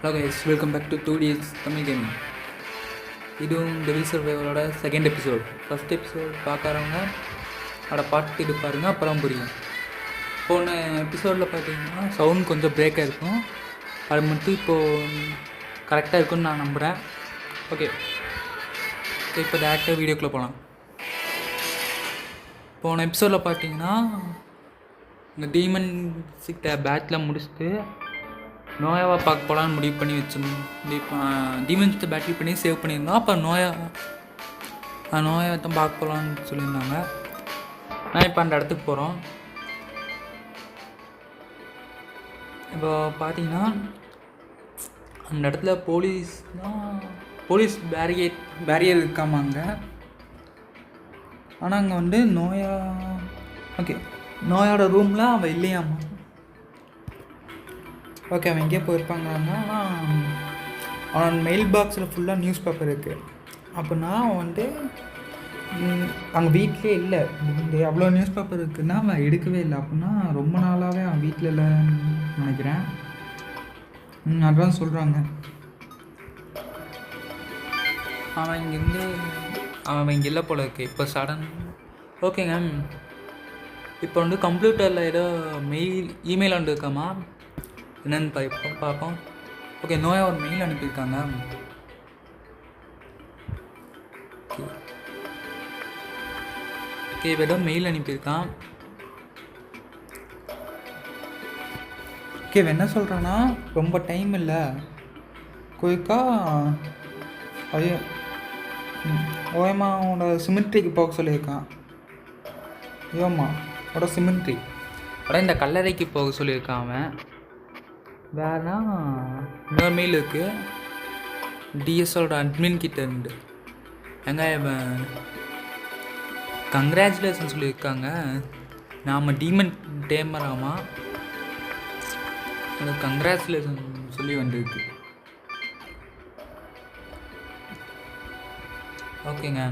Hello guys, welcome back to 2DS Tamil gaming. இதுவும் devil சர்வைவரோட second episode. First episode பார்க்குறவங்க அதோட பாட்டு இது பாருங்கள், அப்புறம் புரியும். போன எபிசோடில் பார்த்தீங்கன்னா சவுண்ட் கொஞ்சம் பிரேக்காக இருக்கும். அது மட்டும் இப்போது கரெக்டாக இருக்குன்னு நான் நம்புகிறேன். ஓகே, இப்போ டேரெக்டாக வீடியோக்குள்ளே போகலாம். போன எபிசோடில் பார்த்தீங்கன்னா இந்த டீமன் கிட்ட பேட்டில் முடிச்சுட்டு நோயாவை பார்க்க போகலான்னு முடிவு பண்ணி வச்சுருந்தோம். டீமன்ஸை பேட்டில் பண்ணி சேவ் பண்ணியிருந்தோம். அப்போ நோயை தான் பார்க்க போகலான்னு சொல்லியிருந்தாங்க. நான் இப்போ அந்த இடத்துக்கு போகிறோம். இப்போ பார்த்தீங்கன்னா அந்த இடத்துல போலீஸ் பேரியர் இருக்காமாங்க. ஆனால் அங்கே வந்து நோயோட ரூமில் அவன் இல்லையாம்மா. ஓகே, அவன் எங்கேயோ போயிருப்பாங்கன்னா, அவன் மெயில் பாக்ஸில் ஃபுல்லாக நியூஸ் பேப்பர் இருக்குது. அப்படின்னா அவன் வந்து அங்கே வீட்டிலே இல்லை. அவ்வளோ நியூஸ் பேப்பர் இருக்குன்னா அவன் எடுக்கவே இல்லை. அப்படின்னா ரொம்ப நாளாகவே அவன் வீட்டில் இல்லைன்னு நினைக்கிறேன். அதான் சொல்கிறாங்க. அவன் இங்கே இல்லை போல இருக்கு இப்போ சடன். ஓகேங்க, இப்போ வந்து கம்ப்யூட்டரில் ஏதோ இமெயில் வந்து இருக்காமா, என்னென்னு பார்ப்போம். ஓகே, நோயா ஒரு மெயில் அனுப்பியிருக்காங்க. ஓகே, ஏதோ மெயில் அனுப்பியிருக்கான். ஓகே, என்ன சொல்கிறான்னா, ரொம்ப டைம் இல்லை, குயிக்காக ஓயமாவோட சிமெண்ட்ரிக்கு போக சொல்லியிருக்கான். ஓயமாவோட சிமெண்ட்ரி இந்த கல்லறைக்கு போக சொல்லியிருக்கான் அவன். வேறுனா இன்னொரு மெயில் இருக்குது, டிஎஸ்ஓட அட்மின் கிட்ட இருந்து. கங்க்ராச்சுலேஷன் சொல்லியிருக்காங்க. நாம் டீமன் டேமராமா, அது கங்க்ராச்சுலேஷன் சொல்லி வந்திருக்கு. ஓகேங்க,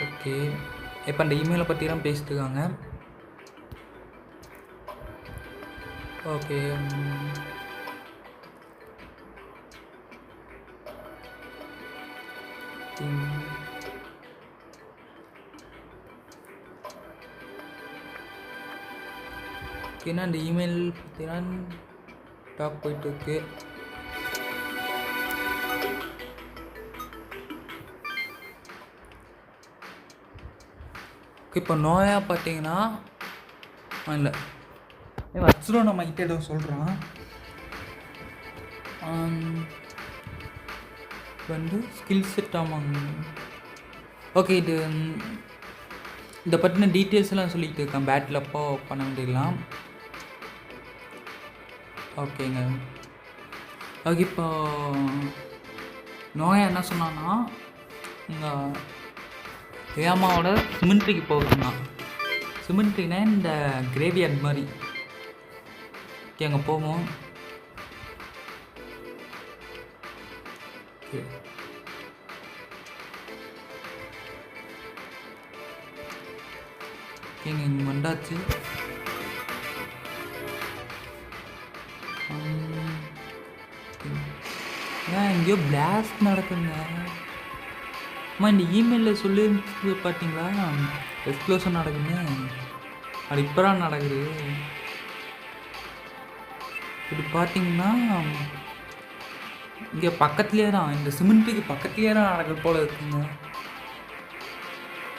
ஓகே. இப்போ அந்த இமெயிலை பற்றி தான் பேசிட்டு இருக்காங்க. ஓகே, ஓகேண்ணா, அந்த இமெயில் பற்றி தான் டாக் போயிட்டுருக்கு. இப்போ நோயா பார்த்தீங்கன்னா இல்லை வச்சுரும், நம்ம கிட்ட ஏதோ சொல்கிறான். வந்து ஸ்கில் செட் ஆமாங்க. ஓகே, இதை பற்றின டீட்டெயில்ஸ் எல்லாம் சொல்லிக்கிட்டு இருக்கேன். பேட்டில் அப்போ பண்ண வேண்டியலாம். ஓகேங்க, ஓகே. இப்போ நோயா என்ன சொன்னான்னா, இங்கே ஏமாவோட சிமெண்ட்ரிக்கு போகுதுண்ணா. சிமெண்ட்ரினா இந்த கிரேவியார்ட் மாதிரி. ஓகே, அங்கே போவோம். ஓகே, ஓகேங்க, இங்கே வந்தாச்சு. ஏன் எங்கேயோ பிளாஸ்ட் நடக்குங்க. இந்த இமெயிலில் சொல்லி பார்த்தீங்களா, எக்ஸ்ப்ளோஷன் நடக்குன்னு. அது இப்போ தான் நடக்குது. இப்படி பார்த்தீங்கன்னா இங்கே பக்கத்துலேயே தான், இந்த சிமெண்ட்டுக்கு பக்கத்துலேயே தான் நடக்குது போல் இருக்குங்க.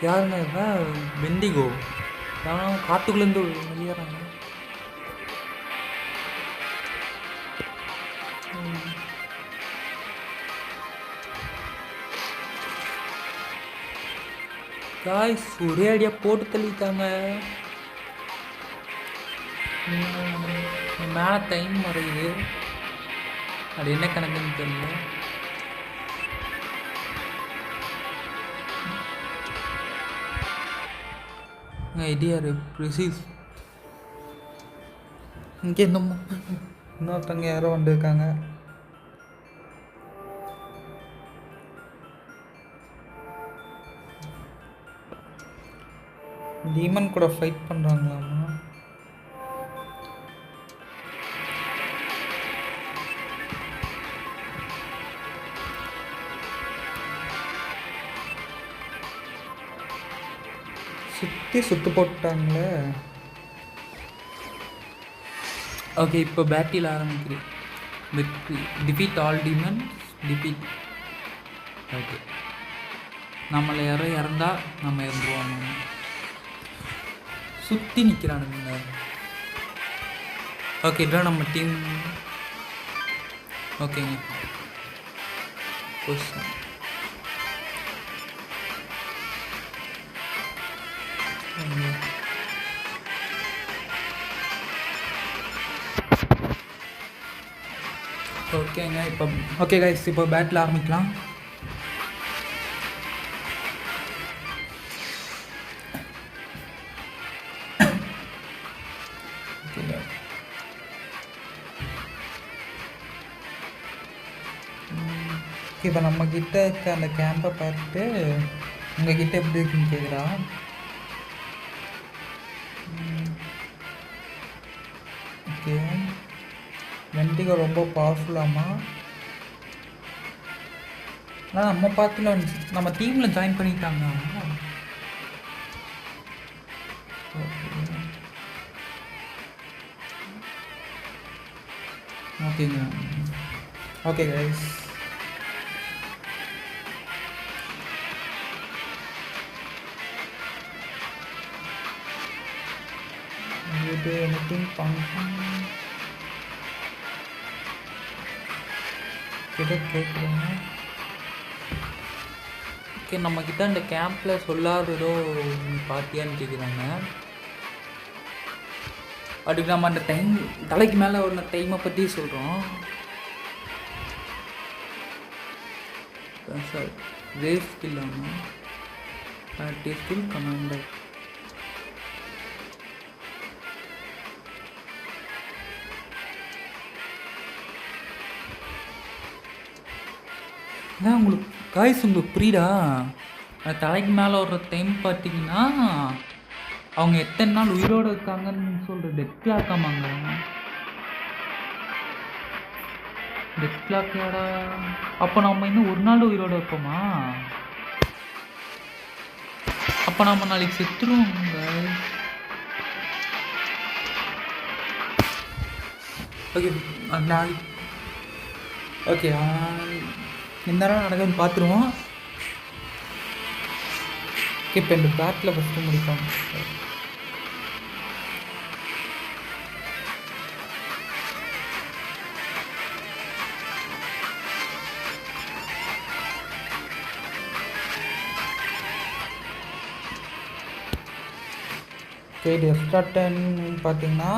யாருன்னா வெண்டிகோ, யாரும் காட்டுக்குள்ளேருந்து வெளியேறாங்க. காய்ஸ், ஒரே அடியாக போட்டு தள்ளிட்டாங்க. மேலே டைம் மறையுது, அது என்ன கணக்குன்னு தெரியல. ஐடியா ப்ரிசீஸ் இங்கே இன்னொருத்தவங்க யாரோ வந்துருக்காங்க. டீமன் கூட ஃபைட் பண்ணுறாங்களாமா. சுட்டு போட்டாங்களே. ஓகே, இப்போ பேட்டில் ஆரம்பிக்குது. Defeat all demons, defeat. Okay, நம்மளை யாரோ இறந்தா நம்ம இறந்துருவாங்க. சுற்றி நிற்கிறானுங்க. ஓகே, இதான் நம்ம டீம். ஓகேங்க, பொசிஷன். ஓகேங்க, இப்போ ஓகே கைஸ், இப்போ பேட்டில் ஆரம்பிக்கலாம். இப்போ நம்மக்கிட்ட இருக்க அந்த கேம்பை பார்த்துட்டு உங்ககிட்ட எப்படி இருக்குன்னு கேட்குறா. ஓகே, வெண்டிகோ ரொம்ப பவர்ஃபுல்லாமா. ஆனால் நம்ம பார்த்துல நம்ம டீமில் ஜாயின் பண்ணிட்டாங்க. ஓகேங்க, ஓகே கைஸ். anything function கேட்குறாங்க. ஓகே, நம்மக்கிட்ட இந்த கேம்பில் சொல்லாததோ பார்த்தியான்னு கேட்குறாங்க. அதுக்கு நம்ம அந்த டைம் தலைக்கு மேலே ஒரு டைமை பற்றி சொல்கிறோம். சார் வேஸ்ட் இல்லாமல் ஸ்கில் கமாண்டர். அதான் உங்களுக்கு காய்ஸ் உங்களுக்கு புரியுதா? அந்த தலைக்கு மேலே ஒரு டைம் பார்த்தீங்கன்னா அவங்க எத்தனை நாள் உயிரோடு இருக்காங்கன்னு சொல்கிற டெத் கிளாக்காமாங்க. டெத் கிளாக்கோட அப்போ நம்ம இன்னும் ஒரு நாள் உயிரோடு இருப்போமா? அப்போ நம்ம நாளைக்கு செத்துருவோங்க. ஓகே, நாளைக்கு ஓகே என்ன நடக்குதுன்னு பார்த்துருவோம். இப்போ இந்த பேட்டில் ஃபஸ்ட்டு முடிப்போம். ஓகே, இது எக்ஸ்ட்ரா 10 பார்த்தீங்கன்னா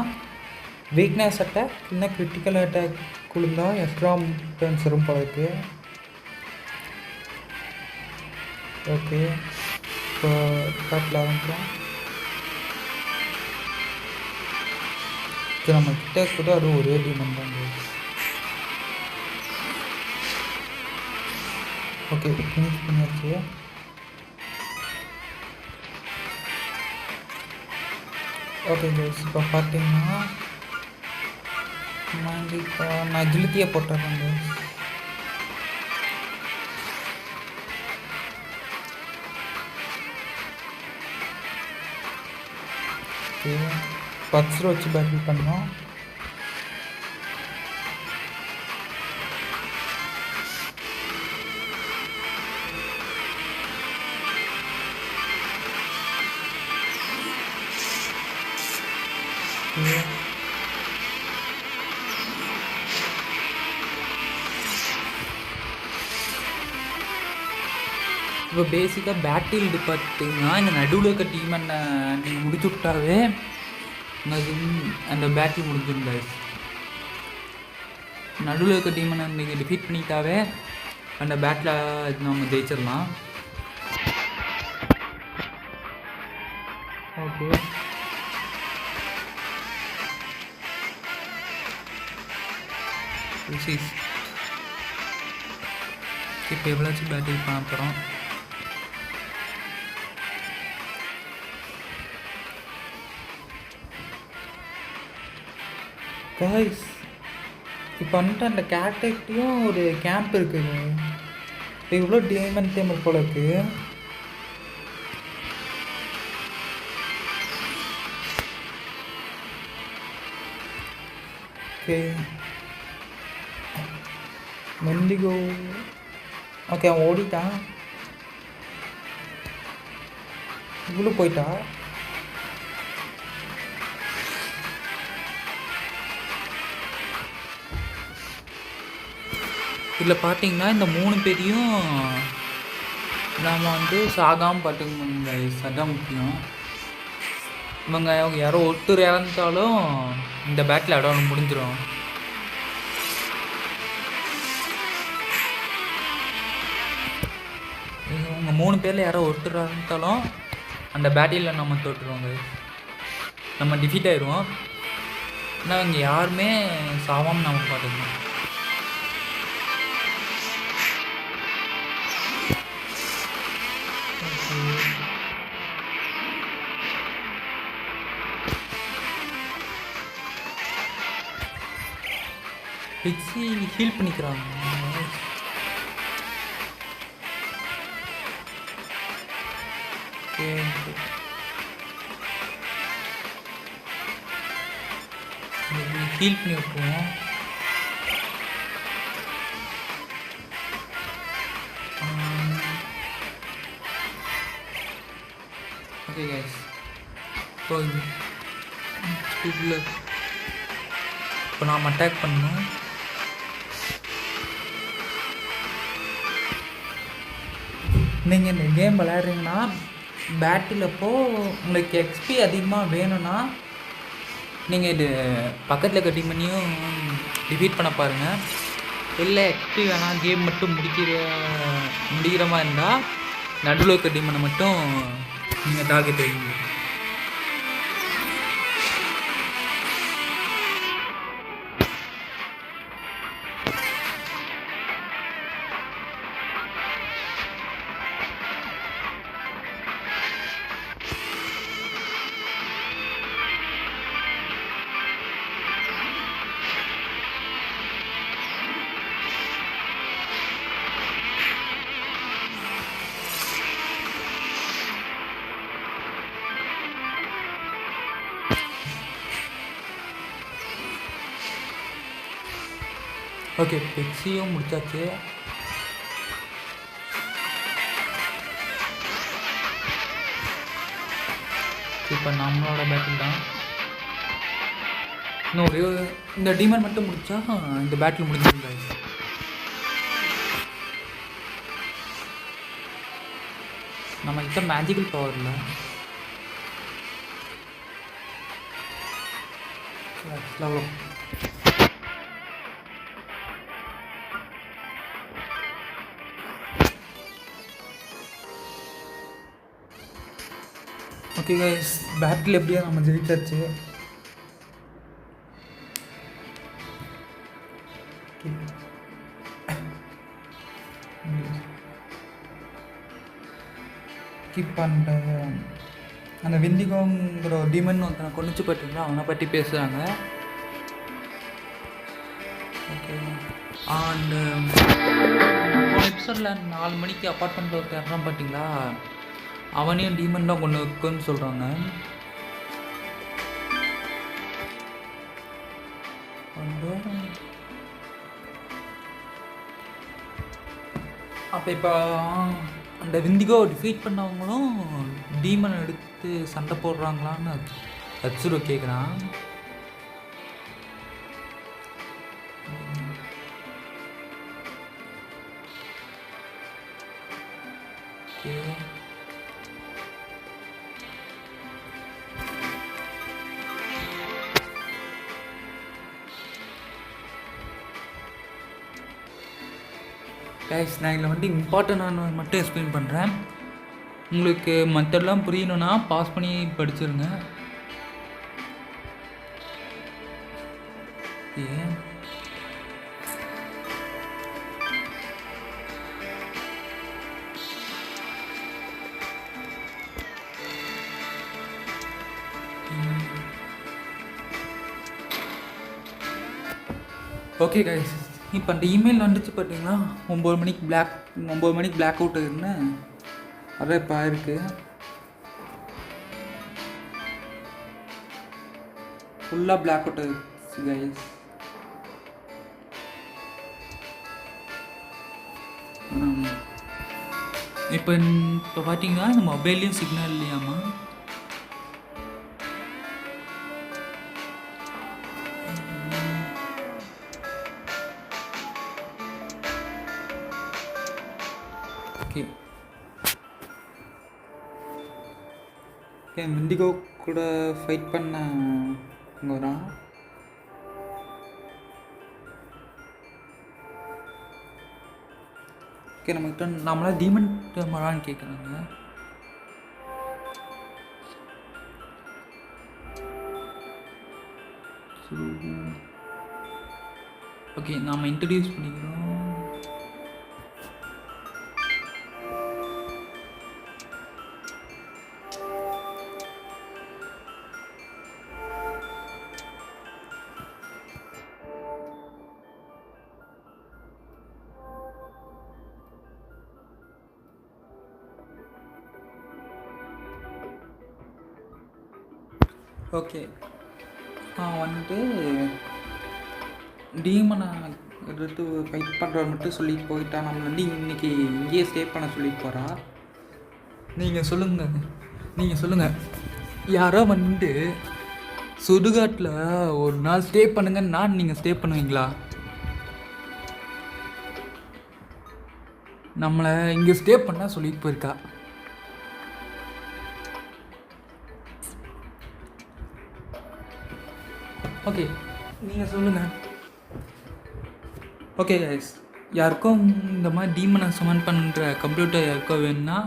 வீக்னஸ் அட்டாக் இல்லைன்னா கிரிட்டிக்கல் அட்டாக் கொடுந்தா எக்ஸ்ட்ரா 10 வரும் போல இருக்கு. ஓகே, இப்போ பேட்டில் ஆரம்பிக்கலாம். ஓகே, நம்ம கிட்ட கூட அது ஒரே டீமன் தான். ஓகே, ஃபினிஷ் பண்ணியாச்சு. ஓகே கைஸ், இப்போ பார்த்தீங்கன்னா நாங்கள் இப்போ நான் அகிலிட்டியை போட்டுறேன் கைஸ். ஓகே, பக்ஸர் வச்சு பேட்டில் பண்ணோம். இப்போ பேசிக்காக பேட்டில் பார்த்தீங்கன்னா இந்த நடுவில் இருக்க டீமை நீங்கள் முடிச்சு விட்டாவே அந்த பேட்டில் முடிஞ்சிருங்க. நடுவில் இருக்க டீமை நீங்கள் டிஃபீட் பண்ணிட்டாவே அந்த பேட்டில் நம்ம ஜெயிச்சிடலாம். ஓகே, இப்போ எவ்வளோச்சும் பேட்டில் பண்ண போகிறோம். கைஸ் இப்போ வந்துட்டு அந்த கேரக்டர்கிட்டையும் ஒரு கேம்ப் இருக்குங்க. இப்போ இவ்வளோ டேமன் டேமர் போல இருக்கு. ஓகே மெண்டிகோ. ஓகே அவன் ஓடிட்டான். இவ்வளோ போயிட்டா. இதில் பார்த்தீங்கன்னா இந்த 3 பேரையும் நாம் வந்து சாகாமல் பார்த்துக்கணுங்க. அதுதான் முக்கியம். இவங்க யாரோ ஒருத்தர் இறந்துட்டாலும் இந்த பேட்டில் இடம் முடிஞ்சிடும். இவங்க 3 பேரில் யாரோ ஒருத்தர் இறந்துட்டாலும் அந்த பேட்டிலில் நம்ம தோற்றுருவோங்க. நம்ம டிஃபீட் ஆயிடுவோம். ஆனால் இங்கே யாருமே சாவாமல் நம்ம பார்த்துக்கணும். பிக்ஸி ஹீல் பண்ணிக்கிறாங்க. ஹீல் பண்ணி விட்டுருவோம். ஓகே கைஸ், இப்போ நாம் அட்டாக் பண்ணணும். நீங்கள் இந்த கேம் விளையாடுறீங்கன்னா பேட்டில் அப்போது உங்களுக்கு எக்ஸ்பி அதிகமாக வேணும்னா நீங்கள் இது பக்கத்தில் இருக்க டீமனையும் டிஃபீட் பண்ண பாருங்கள். இல்லை எக்ஸ்பி வேணாம், கேம் மட்டும் முடிக்கிற மாதிரி இருந்தால் நடுவில் இருக்க டீமனை மட்டும் நீங்கள் டார்கெட் வைங்க. ஓகே, பெக்ஸியும் முடிச்சாச்சு. இப்போ நம்மளோட பேட்டில் தான். இன்னும் ஒரே இந்த டீமன் மட்டும் முடித்தா இந்த பேட்டில் முடிஞ்சிருந்தாங்க. நம்மக்கிட்ட மேஜிக்கல் பவர் இல்லை. ஓகே கைஸ், பேட்டில் எப்படியோ நம்ம ஜெயிச்சாச்சு. கீப் அந்த விண்டிகோங்கிற ஒரு டீமன் ஒருத்தனை கொண்டுச்சு பார்த்தீங்களா, அவனை பற்றி பேசுகிறாங்க. ஓகே, அண்டு ஒரு எபிசோடில் 4 மணிக்கு அப்பார்ட்மெண்ட்டில் ஒருத்தர் இறங்கிறான் பார்த்தீங்களா, அவனையும் டீமன் தான் கொண்டு வைக்குன்னு சொல்கிறாங்க. அப்போ இப்போ அந்த விந்திகோ டிஃபீட் பண்ணவங்களும் டீமன் எடுத்து சண்டை போடுறாங்களான்னு அச்சுரு கேட்குறான். கைஸ், நான் இதில் வந்து இம்பார்ட்டண்டான மட்டும் எக்ஸ்பிளைன் பண்ணுறேன். உங்களுக்கு மற்றெல்லாம் புரியணுன்னா பாஸ் பண்ணி படிச்சிருங்க. ஏன் ஓகே கைஸ், இப்போ அந்த இமெயில் வந்துச்சு பார்த்தீங்கன்னா 9 மணிக்கு பிளாக் அவுட் ஆகுதுன்னு அதான் இப்போ ஆயிருக்கு. ஃபுல்லாக பிளாக் அவுட் ஆகிடுச்சு கைஸ். இப்போ பார்த்தீங்கன்னா இந்த மொபைல்லையும் சிக்னல் இல்லையாம்மா. ஓகே இண்டிகோ கூட ஃபைட் பண்ண இங்கே வரான். ஓகே நம்மகிட்ட நம்மளா டீமன் மரான்னு கேட்குறாங்க. ஓகே நாம் இன்ட்ரடியூஸ் பண்ணிக்கிறோம். ஓகே வந்துட்டு டீமனை எடுத்து ஃபைட் பண்ணுறவர் மட்டும் சொல்லிட்டு போயிட்டா. நம்ம வந்து இன்றைக்கி இங்கேயே ஸ்டே பண்ண சொல்லிட்டு போகிறா. நீங்கள் சொல்லுங்கள் யாரோ வந்துட்டு சுடுகாட்டில் ஒரு நாள் ஸ்டே பண்ணுங்கன்னு நீங்கள் ஸ்டே பண்ணுவீங்களா? நம்மளை இங்கே ஸ்டே பண்ணால் சொல்லிட்டு போயிருக்கா. ஓகே நீங்கள் சொல்லுங்கள். ஓகே கைஸ், யாருக்கும் இந்த மாதிரி டீமனை சமன் பண்ணுற கம்ப்யூட்டர் யாருக்கோ வேணும்னா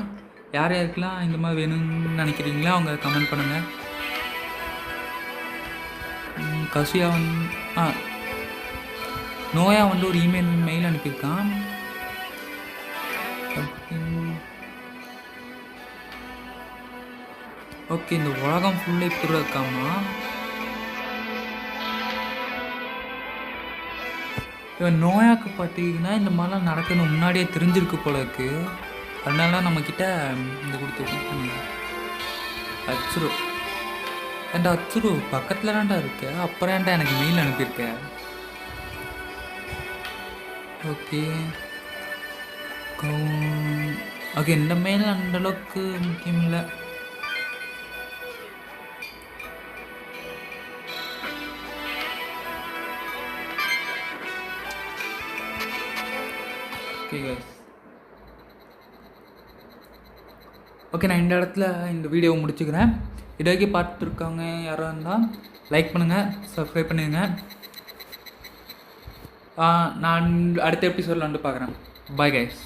யாருக்கெல்லாம் இந்த மாதிரி வேணும்னு நினைக்கிறீங்களோ அவங்க கமெண்ட் பண்ணுங்கள். கசியா நோயா ஒரு மெயில் அனுப்பியிருக்கான். ஓகே இந்த உலகம் ஃபுல்லாக இப்படி இருக்காமா. இவன் நோயாக்கு பார்த்தீங்கன்னா இந்த மாதிரிலாம் நடக்கணும் முன்னாடியே தெரிஞ்சிருக்கு போல இருக்கு. அதனால நம்மக்கிட்ட இந்த கொடுத்து அச்சுரு ஏன்டா அச்சுரு பக்கத்தில் தான்டா இருக்க, அப்புறம் ஏன்டா எனக்கு மெயில் அனுப்பியிருக்க. ஓகே ஓகே இந்த மெயில் அந்தளவுக்கு முக்கியம் இல்லை. ஓகே கைஸ், ஓகே நான் இந்த இடத்துல இந்த வீடியோவை முடிச்சுக்கிறேன். இது வரைக்கும் பார்த்துருக்காங்க யாராக இருந்தால் லைக் பண்ணுங்கள், சப்ஸ்கிரைப் பண்ணுங்க. நான் அடுத்த எபிசோடில் வந்து பார்க்குறேன். Bye guys.